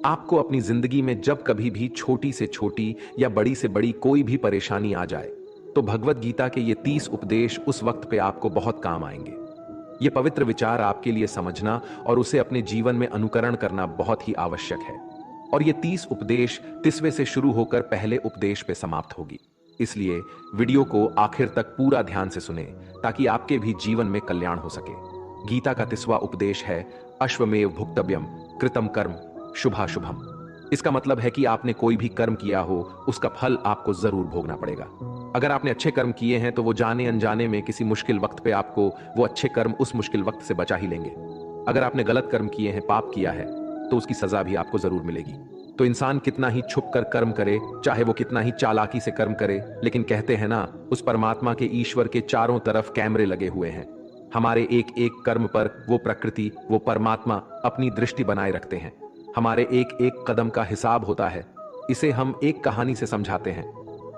आपको अपनी जिंदगी में जब कभी भी छोटी से छोटी या बड़ी से बड़ी कोई भी परेशानी आ जाए तो भगवत गीता के ये 30 उपदेश उस वक्त पे आपको बहुत काम आएंगे। ये पवित्र विचार आपके लिए समझना और उसे अपने जीवन में अनुकरण करना बहुत ही आवश्यक है। और ये 30 उपदेश 30वें से शुरू होकर पहले उपदेश पे समाप्त होगी। इसलिए वीडियो को आखिर तक पूरा ध्यान से सुने ताकि आपके भी जीवन में कल्याण हो सके। गीता का 30वां उपदेश है अश्वमेव भुक्तव्यम कृतम कर्म शुभाशुभम। इसका मतलब है कि आपने कोई भी कर्म किया हो उसका फल आपको जरूर भोगना पड़ेगा। अगर आपने अच्छे कर्म किए हैं तो वो जाने अनजाने में किसी मुश्किल वक्त पे आपको वो अच्छे कर्म उस मुश्किल वक्त से बचा ही लेंगे। अगर आपने गलत कर्म किए हैं, पाप किया है, तो उसकी सजा भी आपको जरूर मिलेगी। तो इंसान कितना ही छुप कर कर्म करे, चाहे वो कितना ही चालाकी से कर्म करे, लेकिन कहते हैं ना, उस परमात्मा के ईश्वर के चारों तरफ कैमरे लगे हुए हैं। हमारे एक एक कर्म पर वो प्रकृति, वो परमात्मा अपनी दृष्टि बनाए रखते हैं। हमारे एक एक कदम का हिसाब होता है। इसे हम एक कहानी से समझाते हैं।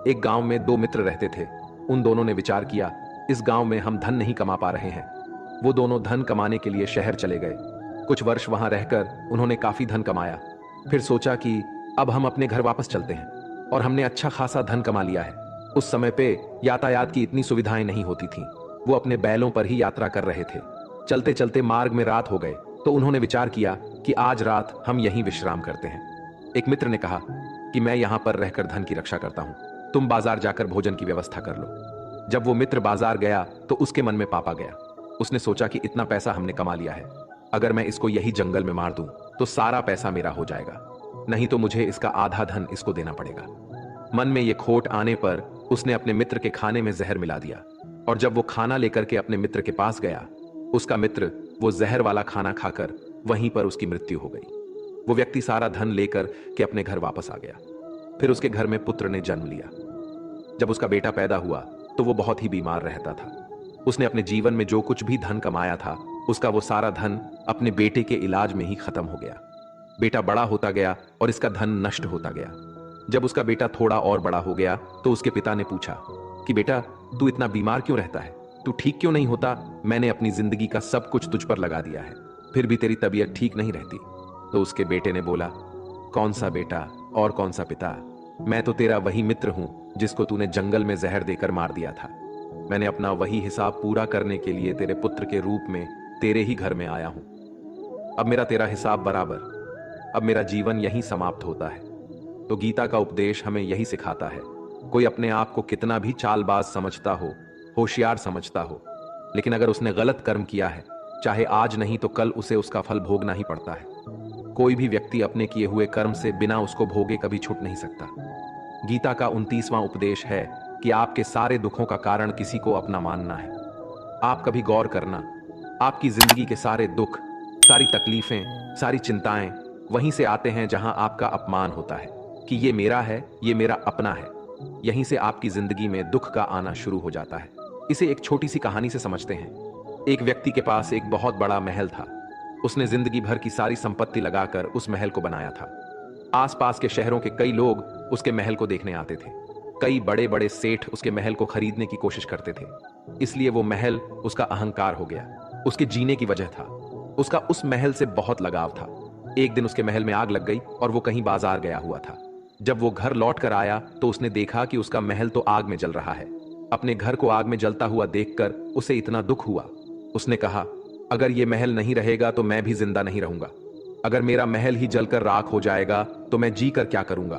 एक गांव में दो मित्र रहते थे। उन दोनों ने विचार किया, इस गांव में हम धन नहीं कमा पा रहे हैं। वो दोनों धन कमाने के लिए शहर चले गए। कुछ वर्ष वहां रहकर उन्होंने काफी धन कमाया। फिर सोचा कि अब हम अपने घर वापस चलते हैं, और हमने अच्छा खासा धन कमा लिया है। उस समय पे यातायात की इतनी सुविधाएं नहीं होती थीं। वो अपने बैलों पर ही यात्रा कर रहे थे। चलते चलते मार्ग में रात हो गए तो उन्होंने विचार किया कि आज रात हम यहीं विश्राम करते हैं। एक मित्र ने कहा कि मैं यहां पर रहकर धन की रक्षा करता हूं, तुम बाजार जाकर भोजन की व्यवस्था कर लो। जब वो मित्र बाजार गया तो उसके मन में पाप आ गया। उसने सोचा कि इतना पैसा हमने कमा लिया है, अगर मैं इसको यही जंगल में मार दूं तो सारा पैसा मेरा हो जाएगा, नहीं तो मुझे इसका आधा धन इसको देना पड़ेगा। मन में ये खोट आने पर उसने अपने मित्र के खाने में जहर मिला दिया, और जब वो खाना लेकर के अपने मित्र के पास गया, उसका मित्र वो जहर वाला खाना खाकर वहीं पर उसकी मृत्यु हो गई। वो व्यक्ति सारा धन लेकर के अपने घर वापस आ गया। फिर उसके घर में पुत्र ने जन्म लिया। जब उसका बेटा पैदा हुआ तो वो बहुत ही बीमार रहता था। उसने अपने जीवन में जो कुछ भी धन कमाया था उसका वो सारा धन अपने बेटे के इलाज में ही खत्म हो गया। बेटा बड़ा होता गया और इसका धन नष्ट होता गया। जब उसका बेटा थोड़ा और बड़ा हो गया तो उसके पिता ने पूछा कि बेटा, तू इतना बीमार क्यों रहता है, तू ठीक क्यों नहीं होता? मैंने अपनी जिंदगी का सब कुछ तुझ पर लगा दिया है, फिर भी तेरी तबीयत ठीक नहीं रहती। तो उसके बेटे ने बोला, कौन सा बेटा और कौन सा पिता, मैं तो तेरा वही मित्र हूं जिसको तूने जंगल में जहर देकर मार दिया था। मैंने अपना वही हिसाब पूरा करने के लिए तेरे पुत्र के रूप में तेरे ही घर में आया हूं। अब मेरा तेरा हिसाब बराबर, अब मेरा जीवन यहीं समाप्त होता है। तो गीता का उपदेश हमें यही सिखाता है। कोई अपने आप को कितना भी चालबाज समझता हो, होशियार समझता हो, लेकिन अगर उसने गलत कर्म किया है, चाहे आज नहीं तो कल उसे उसका फल भोगना ही पड़ता है। कोई भी व्यक्ति अपने किए हुए कर्म से बिना उसको भोगे कभी छूट नहीं सकता। गीता का 29वां उपदेश है कि आपके सारे दुखों का कारण किसी को अपना मानना है। आप कभी गौर करना, आपकी जिंदगी के सारे दुख, सारी तकलीफें, सारी चिंताएं वहीं से आते हैं जहां आपका अपमान होता है कि ये मेरा है, ये मेरा अपना है। यहीं से आपकी जिंदगी में दुख का आना शुरू हो जाता है। इसे एक छोटी सी कहानी से समझते हैं। एक व्यक्ति के पास एक बहुत बड़ा महल था। उसने जिंदगी भर की सारी संपत्ति लगाकर उस महल को बनाया था। आसपास के शहरों के कई लोग उसके महल को देखने आते थे। कई बड़े बड़े सेठ उसके महल को खरीदने की कोशिश करते थे। इसलिए वो महल उसका अहंकार हो गया, उसके जीने की वजह था। उसका उस महल से बहुत लगाव था। एक दिन उसके महल में आग लग गई और वो कहीं बाजार गया हुआ था। जब वो घर लौट कर आया तो उसने देखा कि उसका महल तो आग में जल रहा है। अपने घर को आग में जलता हुआ देखकर उसे इतना दुख हुआ। उसने कहा, अगर ये महल नहीं रहेगा तो मैं भी जिंदा नहीं रहूंगा। अगर मेरा महल ही जलकर राख हो जाएगा तो मैं जी कर क्या करूंगा।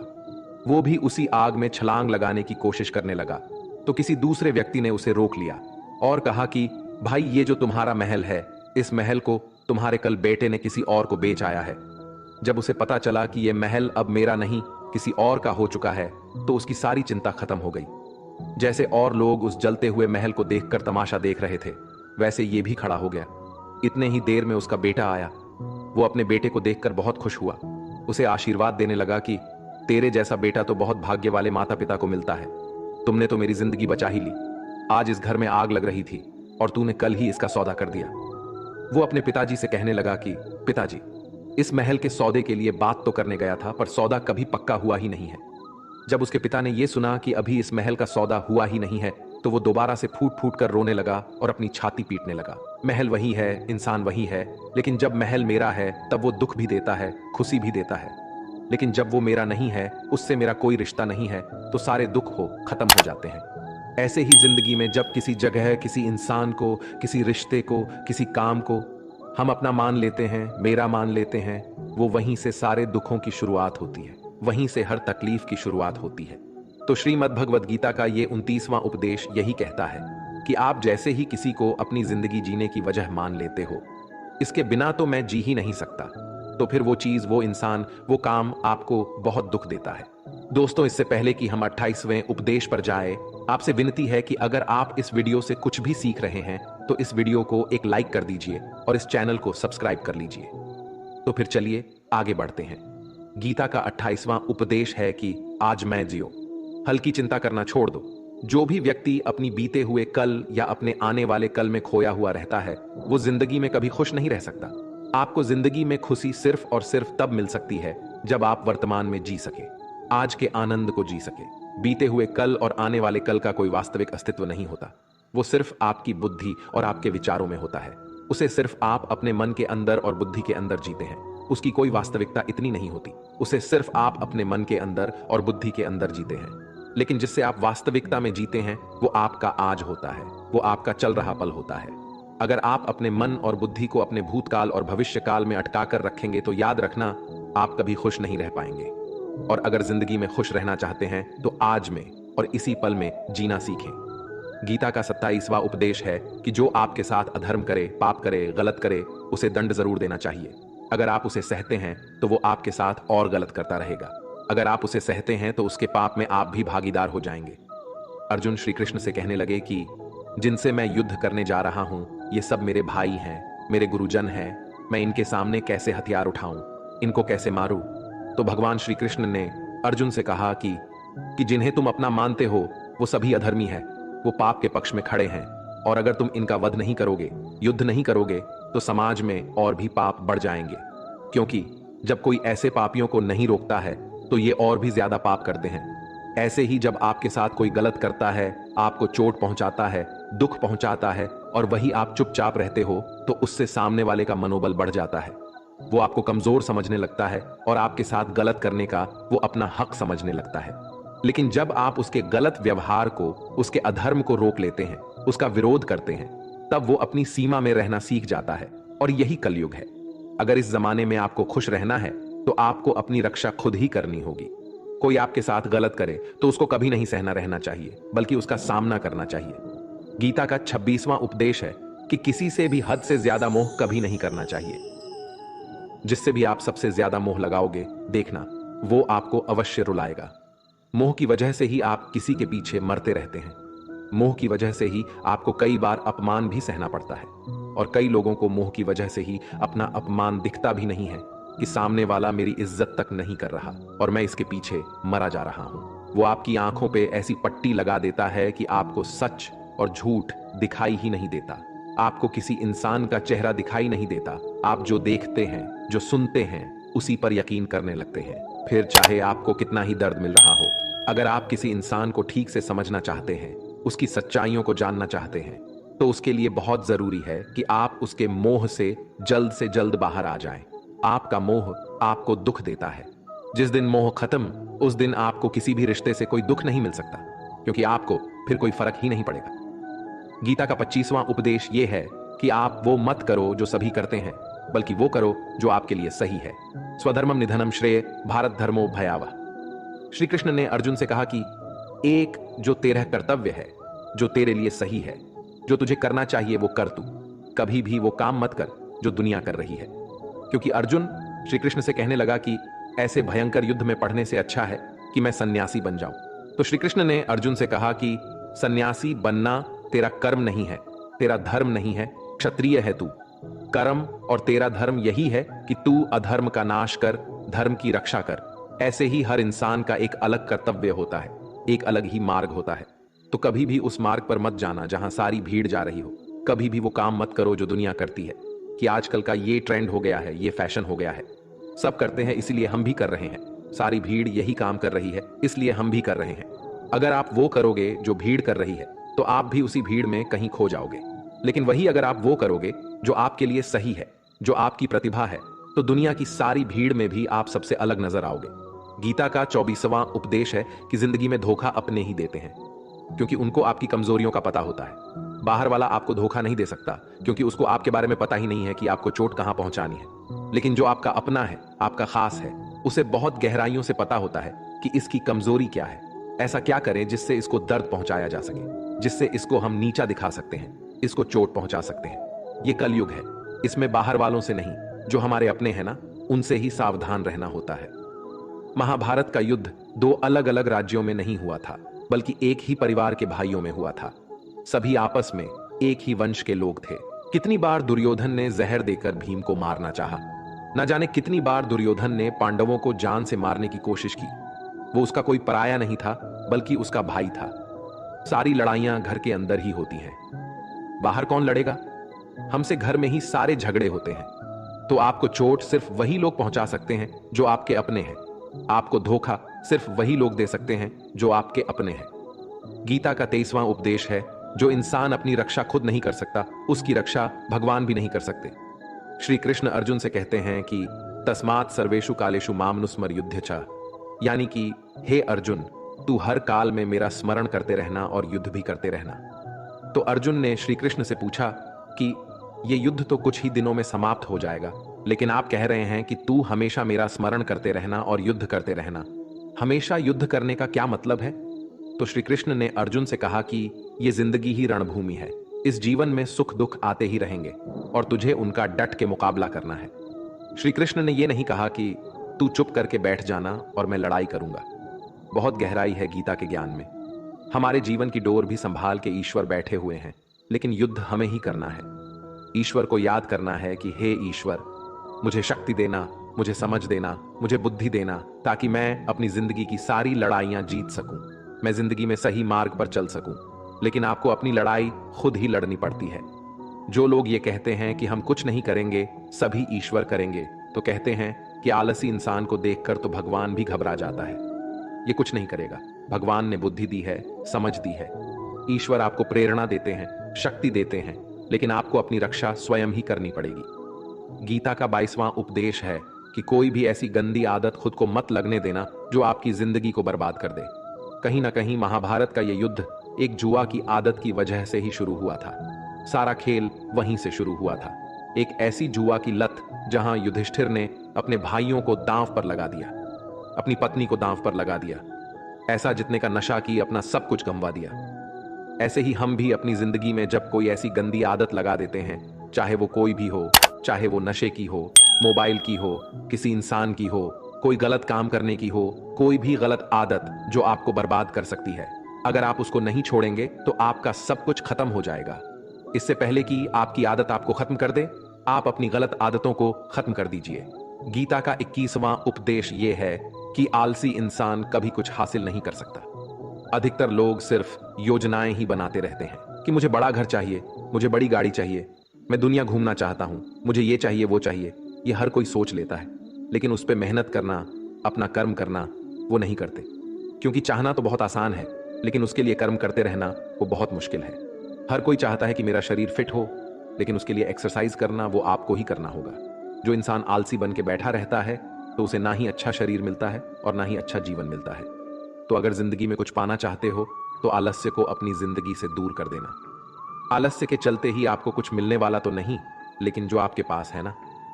वो भी उसी आग में छलांग लगाने की कोशिश करने लगा तो किसी दूसरे व्यक्ति ने उसे रोक लिया और कहा कि भाई, ये जो तुम्हारा महल है, इस महल को तुम्हारे कल बेटे ने किसी और को बेच आया है। जब उसे पता चला कि यह महल अब मेरा नहीं किसी और का हो चुका है तो उसकी सारी चिंता खत्म हो गई। जैसे और लोग उस जलते हुए महल को देखकर तमाशा देख रहे थे, वैसे ये भी खड़ा हो गया। इतने ही देर में उसका बेटा आया। वो अपने बेटे को देखकर बहुत खुश हुआ। उसे आशीर्वाद देने लगा कि तेरे जैसा बेटा तो बहुत भाग्य वाले माता पिता को मिलता है। तुमने तो मेरी जिंदगी बचा ही ली। आज इस घर में आग लग रही थी और तूने कल ही इसका सौदा कर दिया। वो अपने पिताजी से कहने लगा कि पिताजी, इस महल के सौदे के लिए बात तो करने गया था, पर सौदा कभी पक्का हुआ ही नहीं है। जब उसके पिता ने यह सुना कि अभी इस महल का सौदा हुआ ही नहीं है तो वो दोबारा से फूट फूट कर रोने लगा और अपनी छाती पीटने लगा। महल वही है, इंसान वही है, लेकिन जब महल मेरा है तब वो दुख भी देता है, खुशी भी देता है। लेकिन जब वो मेरा नहीं है, उससे मेरा कोई रिश्ता नहीं है, तो सारे दुख खत्म हो जाते हैं। ऐसे ही जिंदगी में जब किसी जगह, किसी इंसान को, किसी रिश्ते को, किसी काम को हम अपना मान लेते हैं, मेरा मान लेते हैं, वो वहीं से सारे दुखों की शुरुआत होती है, वहीं से हर तकलीफ की शुरुआत होती है। तो श्रीमद् भगवद गीता का ये 29वां उपदेश यही कहता है कि आप जैसे ही किसी को अपनी जिंदगी जीने की वजह मान लेते हो, इसके बिना तो मैं जी ही नहीं सकता, तो फिर वो चीज, वो इंसान, वो काम आपको बहुत दुख देता है। दोस्तों, इससे पहले कि हम 28वें उपदेश पर जाए, आपसे विनती है कि अगर आप इस वीडियो से कुछ भी सीख रहे हैं तो इस वीडियो को एक लाइक कर दीजिए और इस चैनल को सब्सक्राइब कर लीजिए। तो फिर चलिए आगे बढ़ते हैं। गीता का 28वां उपदेश है कि आज मैं जियो, हल्की चिंता करना छोड़ दो। जो भी व्यक्ति अपनी बीते हुए कल या अपने आने वाले कल में खोया हुआ रहता है, वो जिंदगी में कभी खुश नहीं रह सकता। आपको जिंदगी में खुशी सिर्फ और सिर्फ तब मिल सकती है जब आप वर्तमान में जी सके, आज के आनंद को जी सके। बीते हुए कल और आने वाले कल का कोई वास्तविक अस्तित्व नहीं होता, वो सिर्फ आपकी बुद्धि और आपके विचारों में होता है। उसे सिर्फ आप अपने मन के अंदर और बुद्धि के अंदर जीते हैं। उसकी कोई वास्तविकता इतनी नहीं होती, उसे सिर्फ आप अपने मन के अंदर और बुद्धि के अंदर जीते हैं। लेकिन जिससे आप वास्तविकता में जीते हैं, वो आपका आज होता है, वो आपका चल रहा पल होता है। अगर आप अपने मन और बुद्धि को अपने भूतकाल और भविष्य काल में अटका कर रखेंगे तो याद रखना, आप कभी खुश नहीं रह पाएंगे। और अगर जिंदगी में खुश रहना चाहते हैं तो आज में और इसी पल में जीना सीखें। गीता का 27वां उपदेश है कि जो आपके साथ अधर्म करे, पाप करे, गलत करे, उसे दंड जरूर देना चाहिए। अगर आप उसे सहते हैं तो वो आपके साथ और गलत करता रहेगा। अगर आप उसे सहते हैं तो उसके पाप में आप भी भागीदार हो जाएंगे। अर्जुन श्री कृष्ण से कहने लगे कि जिनसे मैं युद्ध करने जा रहा हूं, ये सब मेरे भाई हैं, मेरे गुरुजन हैं, मैं इनके सामने कैसे हथियार उठाऊं, इनको कैसे मारूं? तो भगवान श्री कृष्ण ने अर्जुन से कहा कि जिन्हें तुम अपना मानते हो वो सभी अधर्मी है, वो पाप के पक्ष में खड़े हैं, और अगर तुम इनका वध नहीं करोगे, युद्ध नहीं करोगे, तो समाज में और भी पाप बढ़ जाएंगे। क्योंकि जब कोई ऐसे पापियों को नहीं रोकता है तो ये और भी ज्यादा पाप करते हैं। ऐसे ही जब आपके साथ कोई गलत करता है, आपको चोट पहुंचाता है, दुख पहुंचाता है, और वही आप चुपचाप रहते हो, तो उससे सामने वाले का मनोबल बढ़ जाता है। वो आपको कमजोर समझने लगता है और आपके साथ गलत करने का वो अपना हक समझने लगता है। लेकिन जब आप उसके गलत व्यवहार को, उसके अधर्म को रोक लेते हैं, उसका विरोध करते हैं, तब वो अपनी सीमा में रहना सीख जाता है। और यही कलयुग है। अगर इस जमाने में आपको खुश रहना है तो आपको अपनी रक्षा खुद ही करनी होगी। कोई आपके साथ गलत करे तो उसको कभी नहीं सहना रहना चाहिए, बल्कि उसका सामना करना चाहिए। गीता का 26वां उपदेश है कि किसी से भी हद से ज्यादा मोह कभी नहीं करना चाहिए। जिससे भी आप सबसे ज्यादा मोह लगाओगे, देखना वो आपको अवश्य रुलाएगा। मोह की वजह से ही आप किसी के पीछे मरते रहते हैं। मोह की वजह से ही आपको कई बार अपमान भी सहना पड़ता है, और कई लोगों को मोह की वजह से ही अपना अपमान दिखता भी नहीं है कि सामने वाला मेरी इज्जत तक नहीं कर रहा और मैं इसके पीछे मरा जा रहा हूं। वो आपकी आंखों पे ऐसी पट्टी लगा देता है कि आपको सच और झूठ दिखाई ही नहीं देता। आपको किसी इंसान का चेहरा दिखाई नहीं देता। आप जो देखते हैं, जो सुनते हैं, उसी पर यकीन करने लगते हैं, फिर चाहे आपको कितना ही दर्द मिल रहा हो। अगर आप किसी इंसान को ठीक से समझना चाहते हैं, उसकी सच्चाइयों को जानना चाहते हैं, तो उसके लिए बहुत जरूरी है कि आप उसके मोह से जल्द बाहर आ जाएं। आपका मोह आपको दुख देता है। जिस दिन मोह खत्म, उस दिन आपको किसी भी रिश्ते से कोई दुख नहीं मिल सकता, क्योंकि आपको फिर कोई फर्क ही नहीं पड़ेगा। गीता का 25वां उपदेश यह है कि आप वो मत करो जो सभी करते हैं, बल्कि वो करो जो आपके लिए सही है। स्वधर्मम निधनम श्रेय भारत धर्मो भयावह। श्री कृष्ण ने अर्जुन से कहा कि एक जो तेरा कर्तव्य है, जो तेरे लिए सही है, जो तुझे करना चाहिए वो कर तू। कभी भी वो काम मत कर जो दुनिया कर रही है। क्योंकि अर्जुन श्री कृष्ण से कहने लगा कि ऐसे भयंकर युद्ध में पढ़ने से अच्छा है कि मैं सन्यासी बन जाऊं। तो श्री कृष्ण ने अर्जुन से कहा कि सन्यासी बनना तेरा कर्म नहीं है, तेरा धर्म नहीं है, क्षत्रिय है तू। कर्म और तेरा धर्म यही है कि तू अधर्म का नाश कर, धर्म की रक्षा कर। ऐसे ही हर इंसान का एक अलग कर्तव्य होता है, एक अलग ही मार्ग होता है। तो कभी भी उस मार्ग पर मत जाना जहां सारी भीड़ जा रही हो। कभी भी वो काम मत करो जो दुनिया करती है, कि आजकल का ये ट्रेंड हो गया है, ये फैशन हो गया है, सब करते हैं इसलिए हम भी कर रहे हैं। सारी भीड़ यही काम कर रही है इसलिए हम भी कर रहे हैं। अगर आप वो करोगे जो भीड़ कर रही है तो आप भी उसी भीड़ में कहीं खो जाओगे। लेकिन वही अगर आप वो करोगे जो आपके लिए सही है, जो आपकी प्रतिभा है, तो दुनिया की सारी भीड़ में भी आप सबसे अलग नजर आओगे। गीता का 24वां उपदेश है कि जिंदगी में धोखा अपने ही देते हैं, क्योंकि उनको आपकी कमजोरियों का पता होता है। बाहर वाला आपको धोखा नहीं दे सकता, क्योंकि उसको आपके बारे में पता ही नहीं है कि आपको चोट कहां पहुंचानी है। लेकिन जो आपका अपना है, आपका खास है, उसे बहुत गहराइयों से पता होता है कि इसकी कमजोरी क्या है। ऐसा क्या करें जिससे इसको दर्द पहुंचाया जा सके, जिससे इसको हम नीचा दिखा सकते हैं, इसको चोट पहुंचा सकते हैं। ये कलयुग है, इसमें बाहर वालों से नहीं, जो हमारे अपने हैं ना, उनसे ही सावधान रहना होता है। महाभारत का युद्ध दो अलग अलग राज्यों में नहीं हुआ था, बल्कि एक ही परिवार के भाइयों में हुआ था। सभी आपस में एक ही वंश के लोग थे। कितनी बार दुर्योधन ने जहर देकर भीम को मारना चाहा, न जाने कितनी बार दुर्योधन ने पांडवों को जान से मारने की कोशिश की। वो उसका कोई पराया नहीं था, बल्कि उसका भाई था। सारी लड़ाइयां घर के अंदर ही होती हैं, बाहर कौन लड़ेगा? हमसे घर में ही सारे झगड़े होते हैं। तो आपको चोट सिर्फ वही लोग पहुंचा सकते हैं जो आपके अपने हैं। आपको धोखा सिर्फ वही लोग दे सकते हैं जो आपके अपने हैं। गीता का 23वां उपदेश है, जो इंसान अपनी रक्षा खुद नहीं कर सकता, उसकी रक्षा भगवान भी नहीं कर सकते। श्री कृष्ण अर्जुन से कहते हैं कि तस्मात् सर्वेषु कालेषु मामनुस्मर युद्ध च, यानी कि हे अर्जुन, तू हर काल में मेरा स्मरण करते रहना और युद्ध भी करते रहना। तो अर्जुन ने श्री कृष्ण से पूछा कि ये युद्ध तो कुछ ही दिनों में समाप्त हो जाएगा, लेकिन आप कह रहे हैं कि तू हमेशा मेरा स्मरण करते रहना और युद्ध करते रहना। हमेशा युद्ध करने का क्या मतलब है? तो श्री कृष्ण ने अर्जुन से कहा कि ये जिंदगी ही रणभूमि है। इस जीवन में सुख दुख आते ही रहेंगे और तुझे उनका डट के मुकाबला करना है। श्री कृष्ण ने यह नहीं कहा कि तू चुप करके बैठ जाना और मैं लड़ाई करूंगा। बहुत गहराई है गीता के ज्ञान में। हमारे जीवन की डोर भी संभाल के ईश्वर बैठे हुए हैं, लेकिन युद्ध हमें ही करना है। ईश्वर को याद करना है कि हे ईश्वर, मुझे शक्ति देना, मुझे समझ देना, मुझे बुद्धि देना, ताकि मैं अपनी जिंदगी की सारी लड़ाइयां जीत सकूं, मैं जिंदगी में सही मार्ग पर चल सकूं। लेकिन आपको अपनी लड़ाई खुद ही लड़नी पड़ती है। जो लोग ये कहते हैं कि हम कुछ नहीं करेंगे, सभी ईश्वर करेंगे, तो कहते हैं कि आलसी इंसान को देखकर तो भगवान भी घबरा जाता है। ये कुछ नहीं करेगा। भगवान ने बुद्धि दी है, समझ दी है। ईश्वर आपको प्रेरणा देते हैं, शक्ति देते हैं, लेकिन आपको अपनी रक्षा स्वयं ही करनी पड़ेगी। गीता का 22वां उपदेश है कि कोई भी ऐसी गंदी आदत खुद को मत लगने देना जो आपकी जिंदगी को बर्बाद कर दे। कहीं ना कहीं महाभारत का यह युद्ध एक जुआ की आदत की वजह से ही शुरू हुआ था। सारा खेल वहीं से शुरू हुआ था। एक ऐसी जुआ की लत जहां युधिष्ठिर ने अपने भाइयों को दांव पर लगा दिया, अपनी पत्नी को दांव पर लगा दिया, ऐसा जितने का नशा की अपना सब कुछ गंवा दिया। ऐसे ही हम भी अपनी जिंदगी में जब कोई ऐसी गंदी आदत लगा देते हैं, चाहे वो कोई भी हो, चाहे वो नशे की हो, मोबाइल की हो, किसी इंसान की हो, कोई गलत काम करने की हो, कोई भी गलत आदत जो आपको बर्बाद कर सकती है, अगर आप उसको नहीं छोड़ेंगे तो आपका सब कुछ खत्म हो जाएगा। इससे पहले कि आपकी आदत आपको खत्म कर दे, आप अपनी गलत आदतों को खत्म कर दीजिए। गीता का 21वां उपदेश यह है कि आलसी इंसान कभी कुछ हासिल नहीं कर सकता। अधिकतर लोग सिर्फ योजनाएं ही बनाते रहते हैं कि मुझे बड़ा घर चाहिए, मुझे बड़ी गाड़ी चाहिए, मैं दुनिया घूमना चाहता हूं, मुझे ये चाहिए वो चाहिए। ये हर कोई सोच लेता है, लेकिन उस पर मेहनत करना, अपना कर्म करना, वो नहीं करते। क्योंकि चाहना तो बहुत आसान है, लेकिन उसके लिए कर्म करते रहना वो बहुत मुश्किल है। हर कोई चाहता है कि मेरा शरीर फिट हो, लेकिन उसके लिए एक्सरसाइज करना वो आपको ही करना होगा। जो इंसान आलसी बन के बैठा रहता है, तो उसे ना ही अच्छा शरीर मिलता है और ना ही अच्छा जीवन मिलता है। तो अगर जिंदगी में कुछ पाना चाहते हो, तो आलस्य को अपनी जिंदगी से दूर कर देना। आलस्य के चलते ही आपको कुछ मिलने वाला तो नहीं, लेकिन जो आपके पास है ना,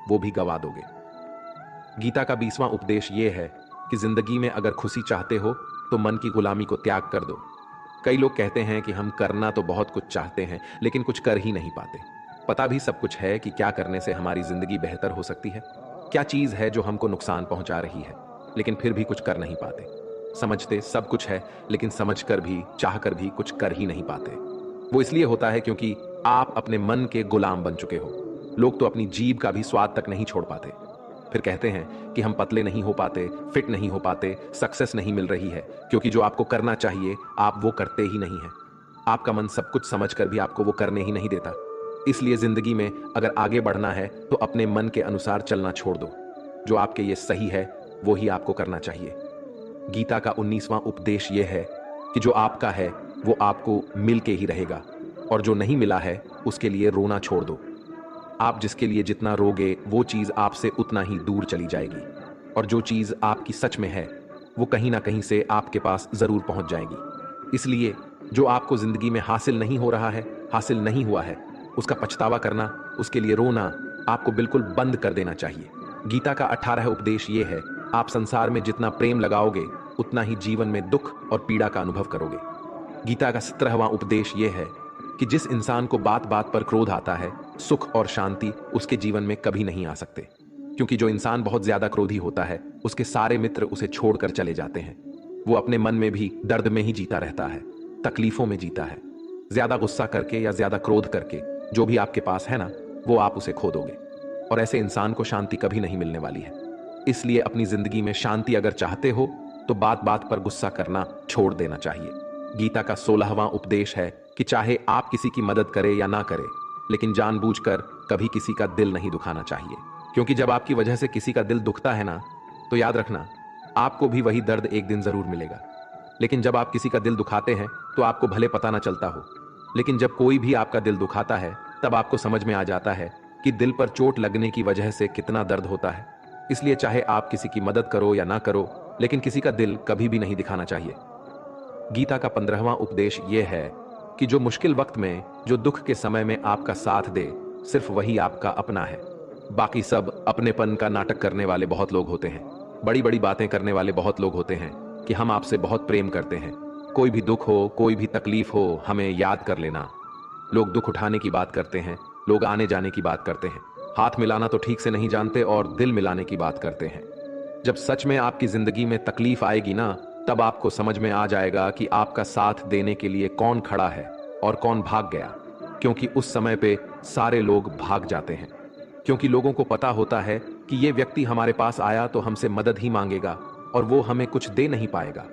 वो भी गवा दोगे। गीता का 20वां उपदेश यह है कि जिंदगी में अगर खुशी चाहते हो तो मन की गुलामी को त्याग कर दो। कई लोग कहते हैं कि हम करना तो बहुत कुछ चाहते हैं, लेकिन कुछ कर ही नहीं पाते। पता भी सब कुछ है कि क्या करने से हमारी जिंदगी बेहतर हो सकती है, क्या चीज है जो हमको नुकसान पहुंचा रही है, लेकिन फिर भी कुछ कर नहीं पाते। समझते सब कुछ है, लेकिन समझकर भी, चाहकर भी कुछ कर ही नहीं पाते। वो इसलिए होता है क्योंकि आप अपने मन के गुलाम बन चुके हो। लोग तो अपनी जीभ का भी स्वाद तक नहीं छोड़ पाते। फिर कहते हैं कि हम पतले नहीं हो पाते, फिट नहीं हो पाते, सक्सेस नहीं मिल रही है, क्योंकि जो आपको करना चाहिए आप वो करते ही नहीं हैं। आपका मन सब कुछ समझकर भी आपको वो करने ही नहीं देता। इसलिए जिंदगी में अगर आगे बढ़ना है तो अपने मन के अनुसार चलना छोड़ दो। जो आपके ये सही है वो ही आपको करना चाहिए। गीता का 19वां उपदेश यह है कि जो आपका है वो आपको मिल के ही रहेगा, और जो नहीं मिला है उसके लिए रोना छोड़ दो। आप जिसके लिए जितना रोगे वो चीज आपसे उतना ही दूर चली जाएगी, और जो चीज आपकी सच में है वो कहीं ना कहीं से आपके पास जरूर पहुंच जाएगी। इसलिए जो आपको जिंदगी में हासिल नहीं हो रहा है, हासिल नहीं हुआ है, उसका पछतावा करना, उसके लिए रोना आपको बिल्कुल बंद कर देना चाहिए। गीता का 18 उपदेश ये है, आप संसार में जितना प्रेम लगाओगे उतना ही जीवन में दुख और पीड़ा का अनुभव करोगे। गीता का 17वां उपदेश ये है कि जिस इंसान को बात बात पर क्रोध आता है, सुख और शांति उसके जीवन में कभी नहीं आ सकते, क्योंकि जो इंसान बहुत ज्यादा क्रोधी होता है उसके सारे मित्र उसे छोड़कर चले जाते हैं। वो अपने मन में भी दर्द में ही जीता रहता है, तकलीफों में जीता है। ज्यादा गुस्सा करके या ज्यादा क्रोध करके जो भी आपके पास है ना, वो आप उसे खो दोगे, और ऐसे इंसान को शांति कभी नहीं मिलने वाली है। इसलिए अपनी जिंदगी में शांति अगर चाहते हो तो बात बात पर गुस्सा करना छोड़ देना चाहिए। गीता का 16वां उपदेश है कि चाहे आप किसी की मदद करें या ना करें, लेकिन जानबूझकर कभी किसी का दिल नहीं दुखाना चाहिए, क्योंकि जब आपकी वजह से किसी का दिल दुखता है ना, तो याद रखना आपको भी वही दर्द एक दिन जरूर मिलेगा। लेकिन जब आप किसी का दिल दुखाते हैं तो आपको भले पता ना चलता हो, लेकिन जब कोई भी आपका दिल दुखाता है तब आपको समझ में आ जाता है कि दिल पर चोट लगने की वजह से कितना दर्द होता है। इसलिए चाहे आप किसी की मदद करो या ना करो, लेकिन किसी का दिल कभी भी नहीं दिखाना चाहिए। गीता का 15वां उपदेश यह है कि जो मुश्किल वक्त में, जो दुख के समय में आपका साथ दे, सिर्फ वही आपका अपना है। बाकी सब अपनेपन का नाटक करने वाले बहुत लोग होते हैं, बड़ी बड़ी बातें करने वाले बहुत लोग होते हैं कि हम आपसे बहुत प्रेम करते हैं, कोई भी दुख हो, कोई भी तकलीफ हो, हमें याद कर लेना। लोग दुख उठाने की बात करते हैं, लोग आने जाने की बात करते हैं, हाथ मिलाना तो ठीक से नहीं जानते और दिल मिलाने की बात करते हैं। जब सच में आपकी जिंदगी में तकलीफ आएगी ना, तब आपको समझ में आ जाएगा कि आपका साथ देने के लिए कौन खड़ा है और कौन भाग गया, क्योंकि उस समय पे सारे लोग भाग जाते हैं, क्योंकि लोगों को पता होता है कि ये व्यक्ति हमारे पास आया तो हमसे मदद ही मांगेगा और वो हमें कुछ दे नहीं पाएगा।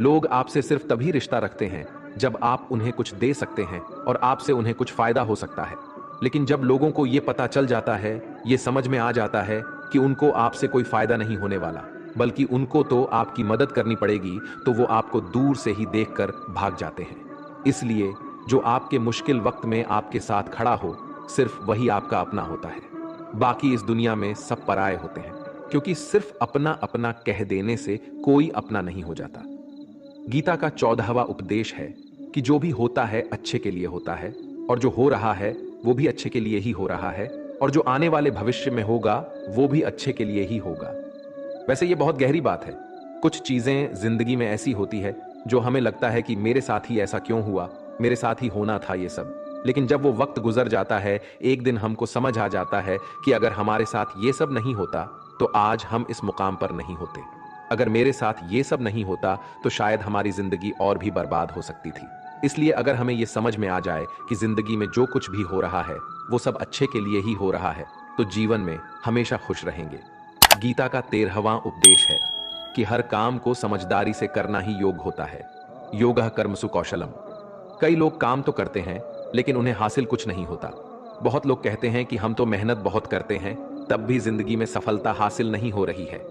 लोग आपसे सिर्फ तभी रिश्ता रखते हैं जब आप उन्हें कुछ दे सकते हैं और आपसे उन्हें कुछ फायदा हो सकता है। लेकिन जब लोगों को ये पता चल जाता है, ये समझ में आ जाता है कि उनको आपसे कोई फायदा नहीं होने वाला, बल्कि उनको तो आपकी मदद करनी पड़ेगी, तो वो आपको दूर से ही देखकर भाग जाते हैं। इसलिए जो आपके मुश्किल वक्त में आपके साथ खड़ा हो, सिर्फ वही आपका अपना होता है। बाकी इस दुनिया में सब पराये होते हैं, क्योंकि सिर्फ अपना अपना कह देने से कोई अपना नहीं हो जाता। गीता का 14वां उपदेश है कि जो भी होता है अच्छे के लिए होता है, और जो हो रहा है वो भी अच्छे के लिए ही हो रहा है, और जो आने वाले भविष्य में होगा वो भी अच्छे के लिए ही होगा। वैसे ये बहुत गहरी बात है। कुछ चीजें जिंदगी में ऐसी होती है जो हमें लगता है कि मेरे साथ ही ऐसा क्यों हुआ, मेरे साथ ही होना था ये सब, लेकिन जब वो वक्त गुजर जाता है, एक दिन हमको समझ आ जाता है कि अगर हमारे साथ ये सब नहीं होता तो आज हम इस मुकाम पर नहीं होते। अगर मेरे साथ ये सब नहीं होता तो शायद हमारी जिंदगी और भी बर्बाद हो सकती थी। इसलिए अगर हमें ये समझ में आ जाए कि जिंदगी में जो कुछ भी हो रहा है वो सब अच्छे के लिए ही हो रहा है, तो जीवन में हमेशा खुश रहेंगे। गीता का 13वां उपदेश है कि हर काम को समझदारी से करना ही योग होता है। योगः कर्मसु कौशलम। कई लोग काम तो करते हैं लेकिन उन्हें हासिल कुछ नहीं होता। बहुत लोग कहते हैं कि हम तो मेहनत बहुत करते हैं, तब भी जिंदगी में सफलता हासिल नहीं हो रही है।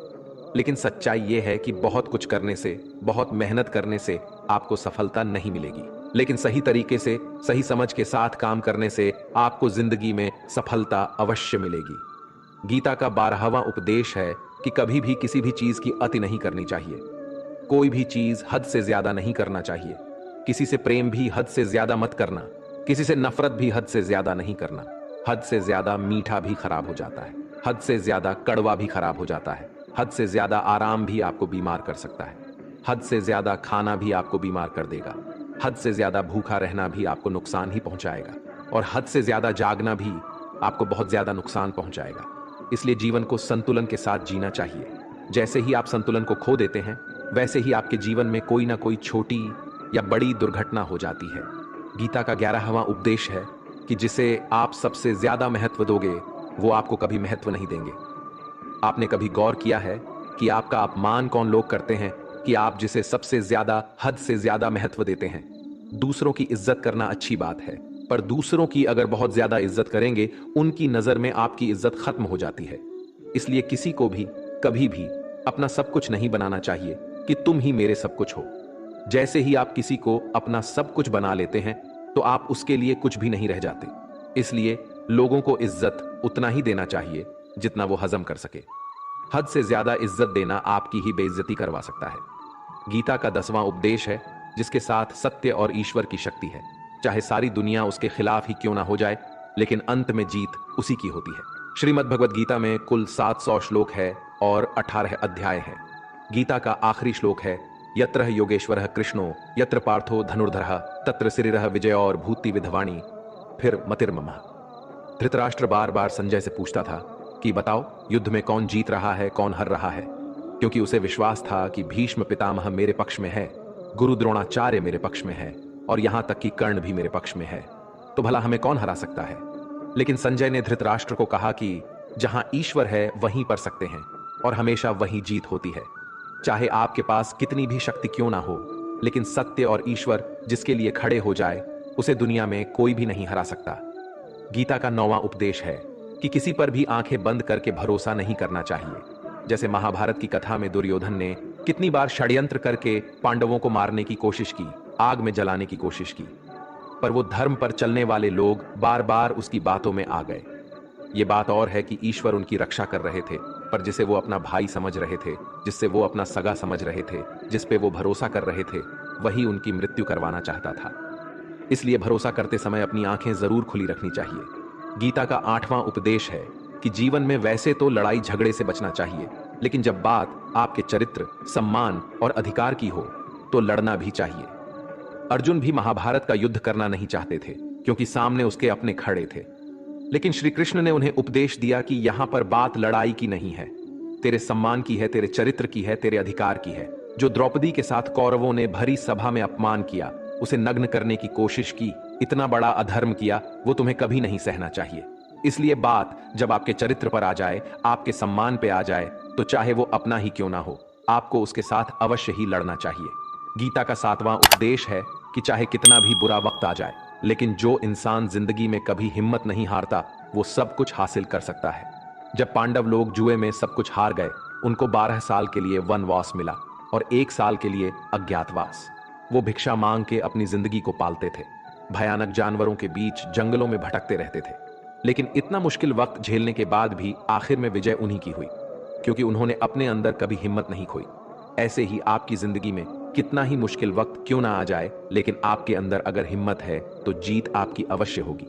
लेकिन सच्चाई यह है कि बहुत कुछ करने से, बहुत मेहनत करने से आपको सफलता नहीं मिलेगी, लेकिन सही तरीके से, सही समझ के साथ काम करने से आपको जिंदगी में सफलता अवश्य मिलेगी। गीता का 12वां उपदेश है कि कभी भी किसी भी चीज की अति नहीं करनी चाहिए। कोई भी चीज हद से ज्यादा नहीं करना चाहिए। किसी से प्रेम भी हद से ज्यादा मत करना, किसी से नफरत भी हद से ज्यादा नहीं करना। हद से ज्यादा मीठा भी खराब हो जाता है, हद से ज्यादा कड़वा भी खराब हो जाता है, हद से ज्यादा आराम भी आपको बीमार कर सकता है, हद से ज्यादा खाना भी आपको बीमार कर देगा, हद से ज्यादा भूखा रहना भी आपको नुकसान ही पहुंचाएगा, और हद से ज्यादा जागना भी आपको बहुत ज्यादा नुकसान पहुंचाएगा। इसलिए जीवन को संतुलन के साथ जीना चाहिए। जैसे ही आप संतुलन को खो देते हैं, वैसे ही आपके जीवन में कोई ना कोई छोटी या बड़ी दुर्घटना हो जाती है। गीता का 11वां उपदेश है कि जिसे आप सबसे ज्यादा महत्व दोगे वो आपको कभी महत्व नहीं देंगे। आपने कभी गौर किया है कि आपका अपमान कौन लोग करते हैं कि आप जिसे सबसे ज्यादा, हद से ज्यादा महत्व देते हैं। दूसरों की इज्जत करना अच्छी बात है, पर दूसरों की अगर बहुत ज्यादा इज्जत करेंगे, उनकी नजर में आपकी इज्जत खत्म हो जाती है। इसलिए किसी को भी कभी भी अपना सब कुछ नहीं बनाना चाहिए कि तुम ही मेरे सब कुछ हो। जैसे ही आप किसी को अपना सब कुछ बना लेते हैं तो आप उसके लिए कुछ भी नहीं रह जाते। इसलिए लोगों को इज्जत उतना ही देना चाहिए जितना वो हजम कर सके। हद से ज्यादा इज्जत देना आपकी ही बेइज्जती करवा सकता है। गीता का 10वां उपदेश है जिसके साथ सत्य और ईश्वर की शक्ति है। चाहे सारी दुनिया उसके खिलाफ ही क्यों ना हो जाए, लेकिन अंत में जीत उसी की होती है। श्रीमद् भगवद गीता में कुल 700 श्लोक है और 18 अध्याय है। गीता का आखिरी श्लोक है, यत्र योगेश्वरः कृष्णो यत्र पार्थो धनुर्धरः तत्र श्रीरः विजय और भूति विधवाणी फिर मतिर्ममः। धृतराष्ट्र बार बार संजय से पूछता था कि बताओ युद्ध में कौन जीत रहा है, कौन हार रहा है, क्योंकि उसे विश्वास था कि भीष्म पितामह मेरे पक्ष में है, गुरु द्रोणाचार्य मेरे पक्ष में है और यहां तक कि कर्ण भी मेरे पक्ष में है, तो भला हमें कौन हरा सकता है। लेकिन संजय ने धृतराष्ट्र को कहा कि जहां ईश्वर है वहीं पर सकते हैं और हमेशा वहीं जीत होती है। चाहे आपके पास कितनी भी शक्ति क्यों ना हो, लेकिन सत्य और ईश्वर जिसके लिए खड़े हो जाए उसे दुनिया में कोई भी नहीं हरा सकता। गीता का 9वां उपदेश है कि किसी पर भी आंखें बंद करके भरोसा नहीं करना चाहिए। जैसे महाभारत की कथा में दुर्योधन ने कितनी बार षड्यंत्र करके पांडवों को मारने की कोशिश की, आग में जलाने की कोशिश की, पर वो धर्म पर चलने वाले लोग बार बार उसकी बातों में आ गए। ये बात और है कि ईश्वर उनकी रक्षा कर रहे थे, पर जिसे वो अपना भाई समझ रहे थे, जिससे वो अपना सगा समझ रहे थे, जिस पे वो भरोसा कर रहे थे, वही उनकी मृत्यु करवाना चाहता था। इसलिए भरोसा करते समय अपनी आंखें जरूर खुली रखनी चाहिए। गीता का 8वां उपदेश है कि जीवन में वैसे तो लड़ाई झगड़े से बचना चाहिए, लेकिन जब बात आपके चरित्र, सम्मान और अधिकार की हो तो लड़ना भी चाहिए। अर्जुन भी महाभारत का युद्ध करना नहीं चाहते थे क्योंकि सामने उसके अपने खड़े थे, लेकिन श्री कृष्ण ने उन्हें उपदेश दिया कि यहां पर बात लड़ाई की नहीं है, तेरे सम्मान की है, तेरे चरित्र की है, तेरे अधिकार की है। जो द्रौपदी के साथ कौरवों ने भरी सभा में अपमान किया, उसे नग्न करने की कोशिश की, इतना बड़ा अधर्म किया, वो तुम्हें कभी नहीं सहना चाहिए। इसलिए बात जब आपके चरित्र पर आ जाए, आपके सम्मान पे आ जाए, तो चाहे वो अपना ही क्यों ना हो, आपको उसके साथ अवश्य ही लड़ना चाहिए। गीता का 7वां उपदेश है कि चाहे कितना भी बुरा वक्त आ जाए, लेकिन जो इंसान जिंदगी में कभी हिम्मत नहीं हारता, वो सब कुछ हासिल कर सकता है। जब पांडव लोग जुए में सब कुछ हार गए, उनको 12 साल के लिए वनवास मिला और 1 साल के लिए अज्ञातवास। वो भिक्षा मांग के अपनी जिंदगी को पालते थे, भयानक जानवरों के बीच जंगलों में भटकते रहते थे, लेकिन इतना मुश्किल वक्त झेलने के बाद भी आखिर में विजय उन्हीं की हुई, क्योंकि उन्होंने अपने अंदर कभी हिम्मत नहीं खोई। ऐसे ही आपकी जिंदगी में कितना ही मुश्किल वक्त क्यों ना आ जाए, लेकिन आपके अंदर अगर हिम्मत है तो जीत आपकी अवश्य होगी।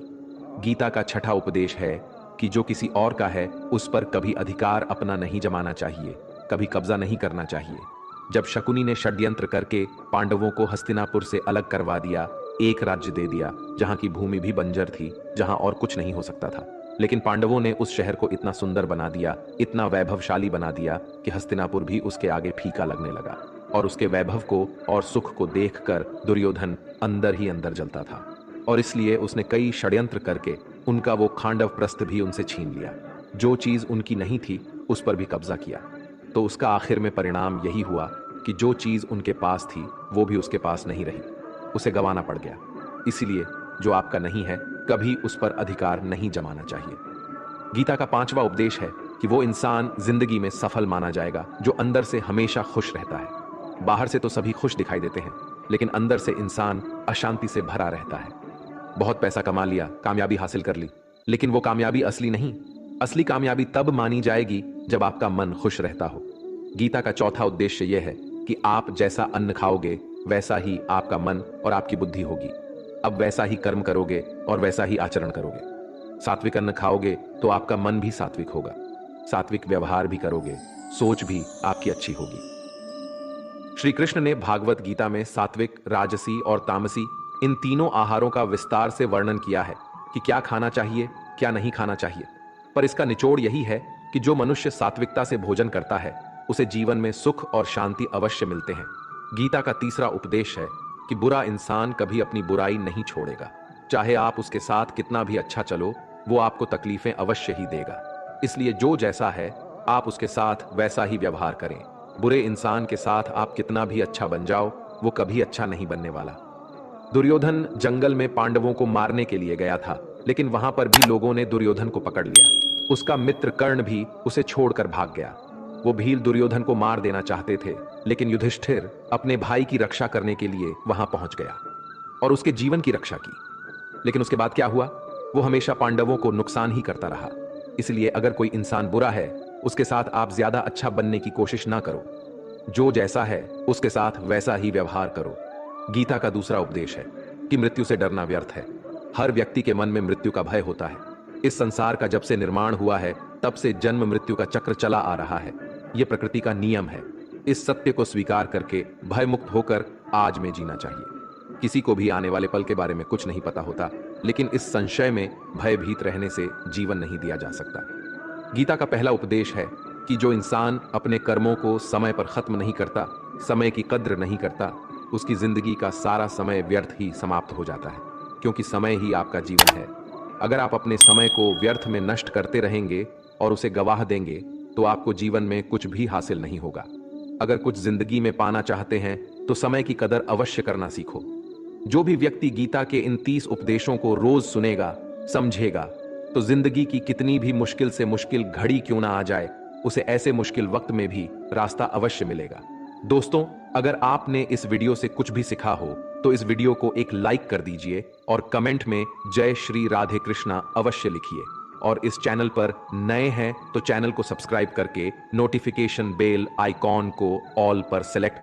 गीता का 6ठा उपदेश है कि जो किसी और का है उस पर कभी अधिकार अपना नहीं जमाना चाहिए, कभी कब्जा नहीं करना चाहिए। जब शकुनी ने षड्यंत्र करके पांडवों को हस्तिनापुर से अलग करवा दिया, एक राज्य दे दिया जहां की भूमि भी बंजर थी, जहां और कुछ नहीं हो सकता था, लेकिन पांडवों ने उस शहर को इतना सुंदर बना दिया, इतना वैभवशाली बना दिया कि हस्तिनापुर भी उसके आगे फीका लगने लगा। और उसके वैभव को और सुख को देखकर दुर्योधन अंदर ही अंदर जलता था, और इसलिए उसने कई षड्यंत्र करके उनका वो खांडव प्रस्थ भी उनसे छीन लिया। जो चीज उनकी नहीं थी उस पर भी कब्जा किया। तो उसका आखिर में परिणाम यही हुआ कि जो चीज उनके पास थी वो भी उसके पास नहीं रही, उसे गंवाना पड़ गया। इसीलिए जो आपका नहीं है कभी उस पर अधिकार नहीं जमाना चाहिए। गीता का 5वां उपदेश है कि वो इंसान जिंदगी में सफल माना जाएगा जो अंदर से हमेशा खुश रहता है। बाहर से तो सभी खुश दिखाई देते हैं, लेकिन अंदर से इंसान अशांति से भरा रहता है। बहुत पैसा कमा लिया, कामयाबी हासिल कर ली, लेकिन वो कामयाबी असली नहीं। असली कामयाबी तब मानी जाएगी जब आपका मन खुश रहता हो। गीता का 4था उद्देश्य यह है कि आप जैसा अन्न खाओगे वैसा ही आपका मन और आपकी बुद्धि होगी। अब वैसा ही कर्म करोगे और वैसा ही आचरण करोगे। सात्विक अन्न खाओगे तो आपका मन भी सात्विक होगा, सात्विक व्यवहार भी करोगे, सोच भी आपकी अच्छी होगी। श्री कृष्ण ने भागवत गीता में सात्विक, राजसी और तामसी इन तीनों आहारों का विस्तार से वर्णन किया है कि क्या खाना चाहिए, क्या नहीं खाना चाहिए। पर इसका निचोड़ यही है कि जो मनुष्य सात्विकता से भोजन करता है उसे जीवन में सुख और शांति अवश्य मिलते हैं। गीता का 3रा उपदेश है कि बुरा इंसान कभी अपनी बुराई नहीं छोड़ेगा। चाहे आप उसके साथ कितना भी अच्छा चलो, वो आपको तकलीफें अवश्य ही देगा। इसलिए जो जैसा है आप उसके साथ वैसा ही व्यवहार करें। बुरे इंसान के साथ आप कितना भी अच्छा बन जाओ, वो कभी अच्छा नहीं बनने वाला। दुर्योधन जंगल में पांडवों को मारने के लिए गया था, लेकिन वहां पर भी लोगों ने दुर्योधन को पकड़ लिया। उसका मित्र कर्ण भी उसे छोड़कर भाग गया। वो भील दुर्योधन को मार देना चाहते थे, लेकिन युधिष्ठिर अपने भाई की रक्षा करने के लिए वहां पहुंच गया और उसके जीवन की रक्षा की। लेकिन उसके बाद क्या हुआ? वो हमेशा पांडवों को नुकसान ही करता रहा। इसलिए अगर कोई इंसान बुरा है, उसके साथ आप ज्यादा अच्छा बनने की कोशिश ना करो। जो जैसा है उसके साथ वैसा ही व्यवहार करो। गीता का दूसरा उपदेश है कि मृत्यु से डरना व्यर्थ है। हर व्यक्ति के मन में मृत्यु का भय होता है। इस संसार का जब से निर्माण हुआ है, तब से जन्म मृत्यु का चक्र चला आ रहा है। यह प्रकृति का नियम है। इस सत्य को स्वीकार करके भय मुक्त होकर आज में जीना चाहिए। किसी को भी आने वाले पल के बारे में कुछ नहीं पता होता, लेकिन इस संशय में भयभीत रहने से जीवन नहीं दिया जा सकता। गीता का पहला उपदेश है कि जो इंसान अपने कर्मों को समय पर खत्म नहीं करता, समय की कद्र नहीं करता, उसकी जिंदगी का सारा समय व्यर्थ ही समाप्त हो जाता है, क्योंकि समय ही आपका जीवन है। अगर आप अपने समय को व्यर्थ में नष्ट करते रहेंगे और उसे गवाह देंगे, तो आपको जीवन में कुछ भी हासिल नहीं होगा। अगर कुछ जिंदगी में पाना चाहते हैं तो समय की कदर अवश्य करना सीखो। जो भी व्यक्ति गीता के इन 30 उपदेशों को रोज सुनेगा, समझेगा, तो जिंदगी की कितनी भी मुश्किल से मुश्किल घड़ी क्यों ना आ जाए, उसे ऐसे मुश्किल वक्त में भी रास्ता अवश्य मिलेगा। दोस्तों, अगर आपने इस वीडियो से कुछ भी सीखा हो तो इस वीडियो को एक लाइक कर दीजिए और कमेंट में जय श्री राधे कृष्णा अवश्य लिखिए। और इस चैनल पर नए हैं तो चैनल को सब्सक्राइब करके नोटिफिकेशन बेल आइकॉन को ऑल पर सेलेक्ट